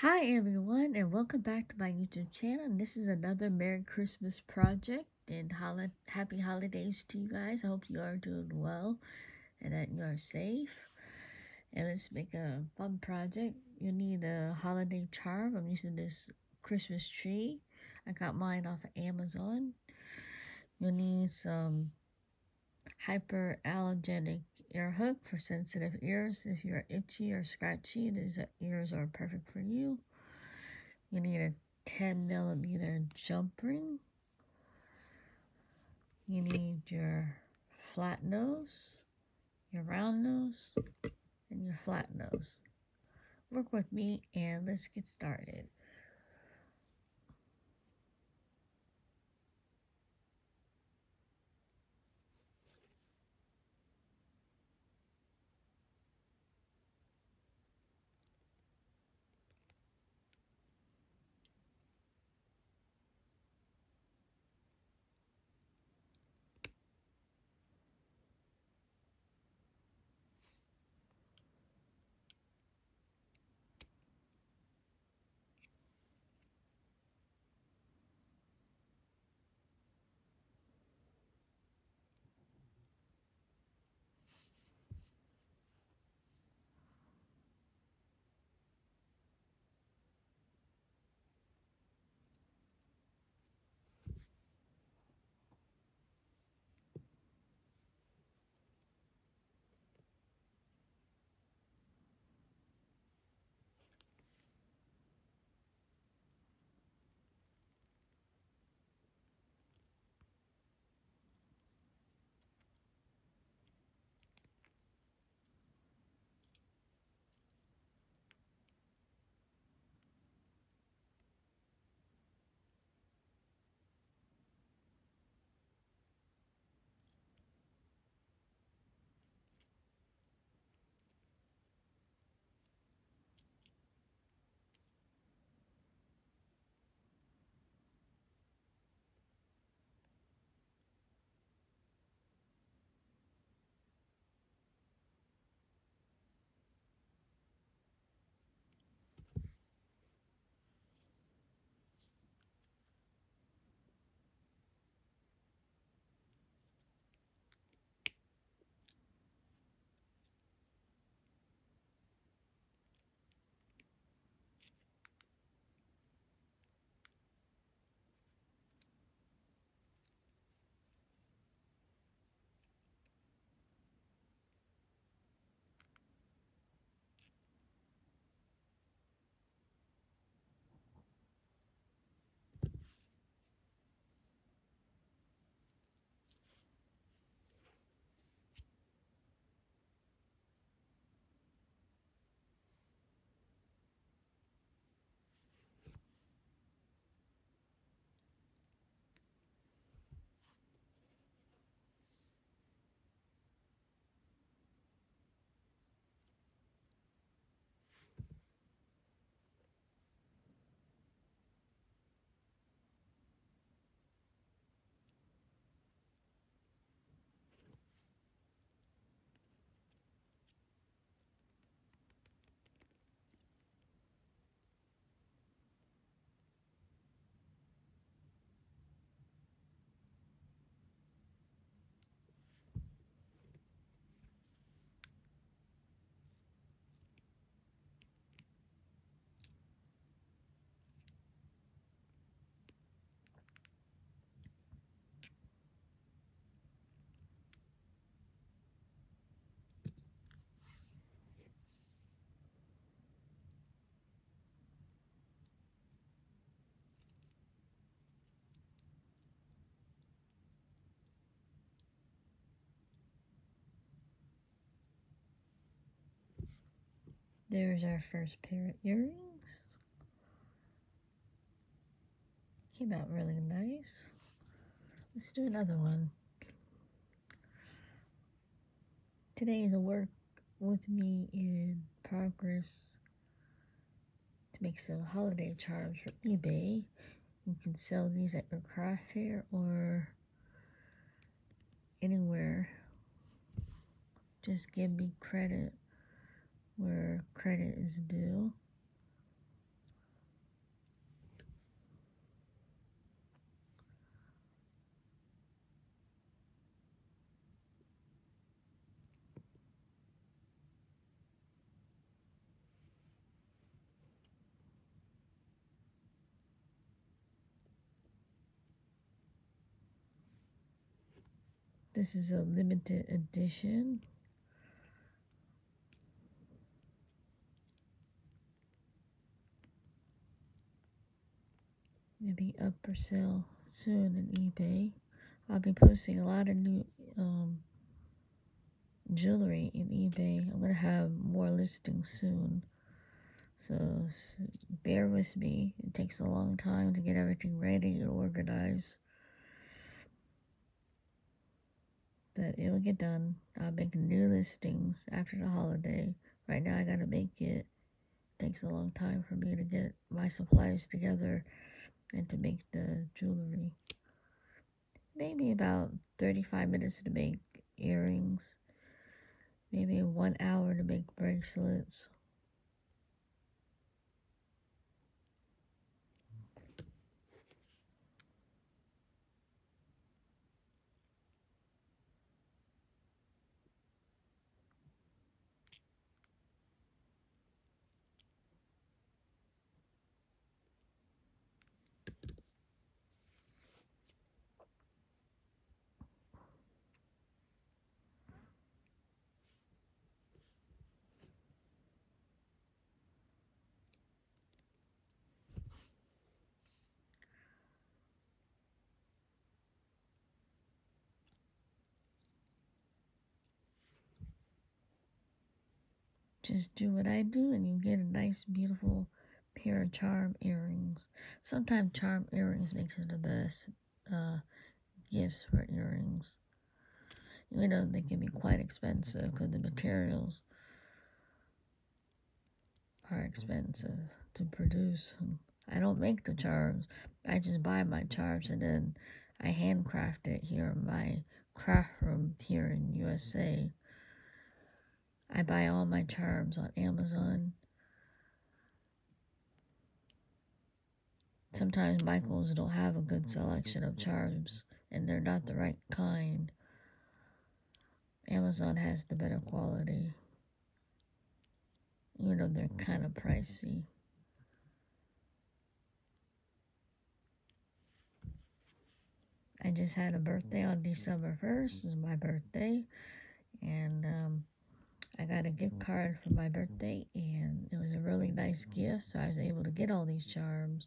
Hi everyone, and welcome back to my YouTube channel. And this is another Merry Christmas project and happy holidays to you guys. I hope you are doing well and that you are safe. And let's make a fun project. You need a holiday charm. I'm using this Christmas tree. I got mine off of Amazon. You'll need some hypoallergenic ear hook for sensitive ears. If you're itchy or scratchy, these ears are perfect for you. You need a 10mm jump ring. You need your flat nose, your round nose, and your flat nose. Work with me and let's get started. There's our first pair of earrings. Came out really nice. Let's do another one. Today is a work with me in progress to make some holiday charms for eBay. You can sell these at your craft fair or anywhere. Just give me credit where credit is due. This is a limited edition. It'll be up for sale soon on eBay. I'll be posting a lot of new jewelry in eBay. I'm gonna have more listings soon, so bear with me. It takes a long time to get everything ready and organized, but it will get done. I'll make new listings after the holiday. Right now, I gotta make it. It takes a long time for me to get my supplies together and to make the jewelry. Maybe about 35 minutes to make earrings. Maybe 1 hour to make bracelets. Just do what I do and you get a nice, beautiful pair of charm earrings. Sometimes charm earrings makes it the best uh, gifts for earrings. Even though they can be quite expensive because the materials are expensive to produce. I don't make the charms. I just buy my charms and then I handcraft it here in my craft room here in USA. I buy all my charms on Amazon. Sometimes Michaels don't have a good selection of charms and they're not the right kind. Amazon has the better quality, even though they're kind of pricey. I just had a birthday on December 1st. It's my birthday. And I got a gift card for my birthday. And it was a really nice gift. So I was able to get all these charms.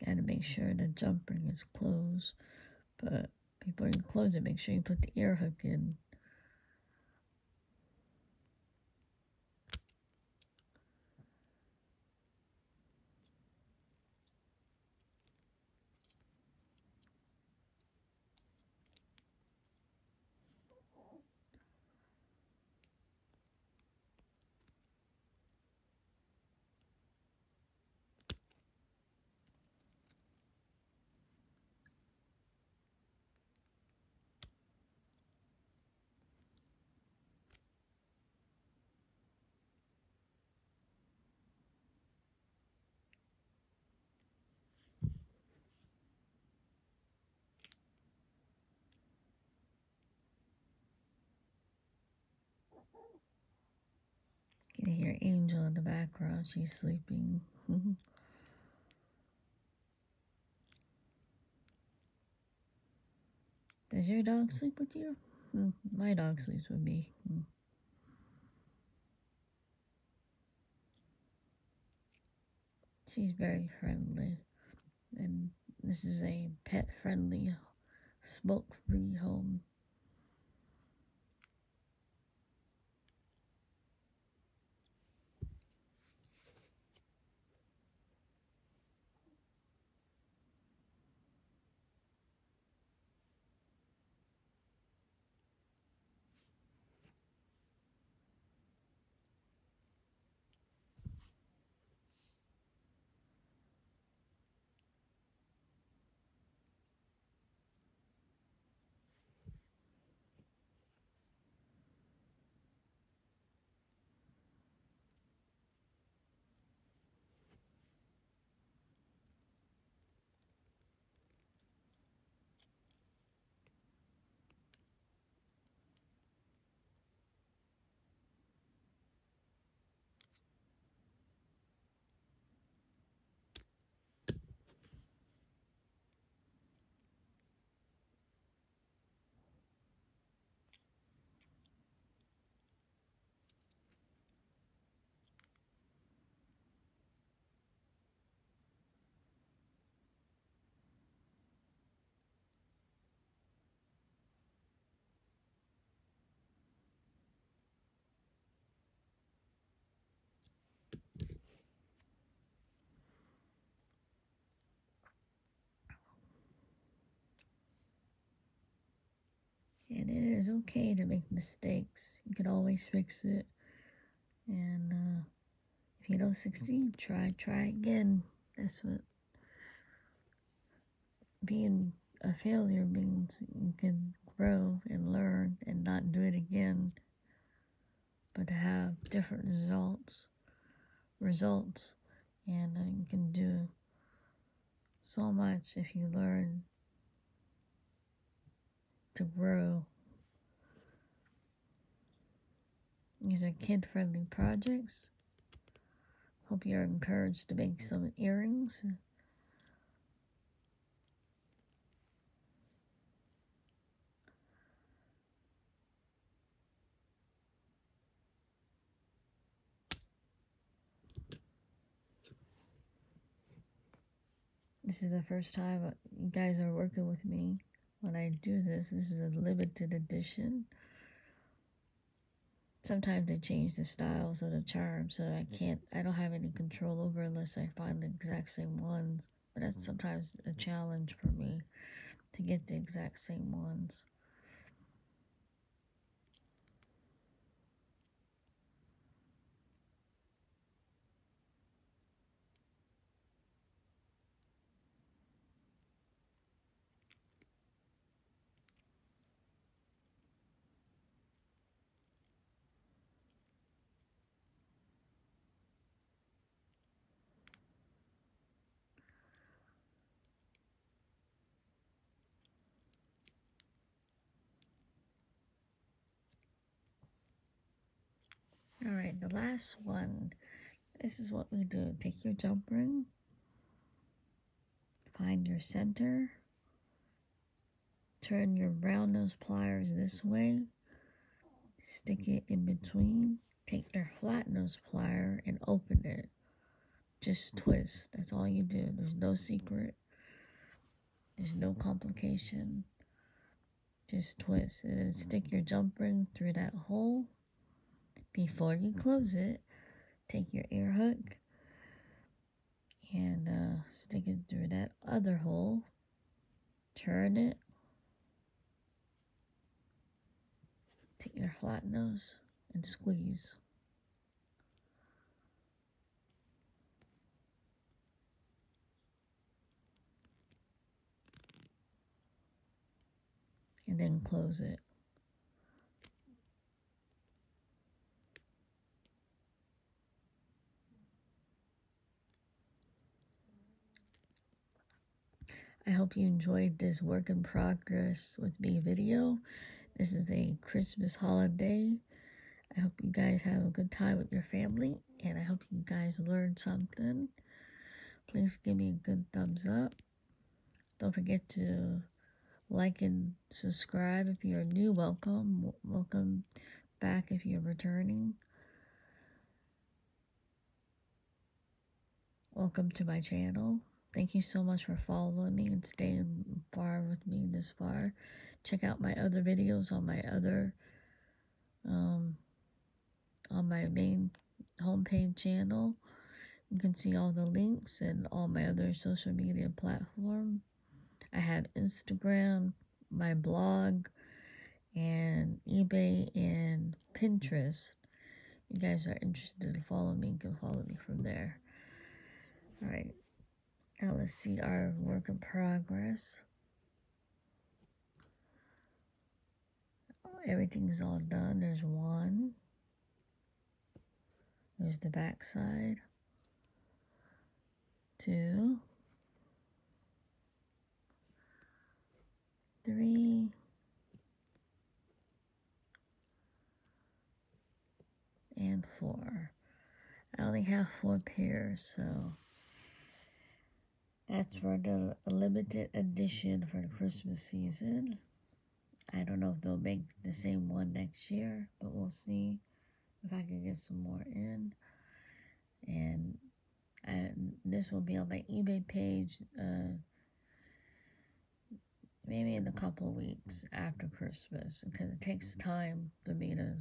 Got to make sure the jump ring is closed. But before you close it, make sure you put the ear hook in. You can hear Angel in the background. She's sleeping. Does your dog sleep with you? My dog sleeps with me. She's very friendly. And this is a pet friendly smoke-free home. And it is okay to make mistakes. You can always fix it. And if you don't succeed, try again. That's what being a failure means. You can grow and learn and not do it again, but to have different results. And you can do so much if you learn to grow. These are kid-friendly projects. Hope you're encouraged to make some earrings. This is the first time you guys are working with me when I do this. This is a limited edition. Sometimes they change the styles of the charm, so I don't have any control over unless I find the exact same ones. But that's sometimes a challenge for me to get the exact same ones. Alright, the last one. This is what we do. Take your jump ring, find your center, turn your round nose pliers this way, stick it in between, take your flat nose plier and open it. Just twist. That's all you do. There's no secret. There's no complication. Just twist. And then stick your jump ring through that hole. Before you close it, take your ear hook and stick it through that other hole. Turn it. Take your flat nose and squeeze. And then close it. I hope you enjoyed this work in progress with me video. This is a Christmas holiday. I hope you guys have a good time with your family, and I hope you guys learned something. Please give me a good thumbs up. Don't forget to like and subscribe if you're new. Welcome back if you're returning. Welcome to my channel. Thank you so much for following me and staying far with me this far. Check out my other videos on my other um, on my main homepage channel. You can see all the links and all my other social media platforms. I have Instagram, my blog, and eBay and Pinterest. You guys are interested to follow me, you can follow me from there. Alright, now let's see our work in progress. Everything's all done. There's one. There's the back side. 2, 3, and 4. I only have 4 pairs, so that's for the limited edition for the Christmas season. I don't know if they'll make the same one next year, but we'll see if I can get some more in. And this will be on my eBay page maybe in a couple of weeks after Christmas, because it takes time for me to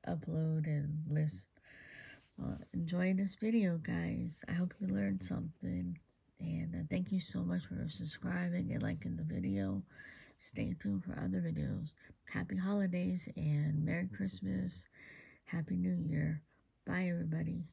upload and list. Enjoy this video, guys. I hope you learned something. And thank you so much for subscribing and liking the video. Stay tuned for other videos. Happy holidays and Merry Christmas. Happy New Year. Bye, everybody.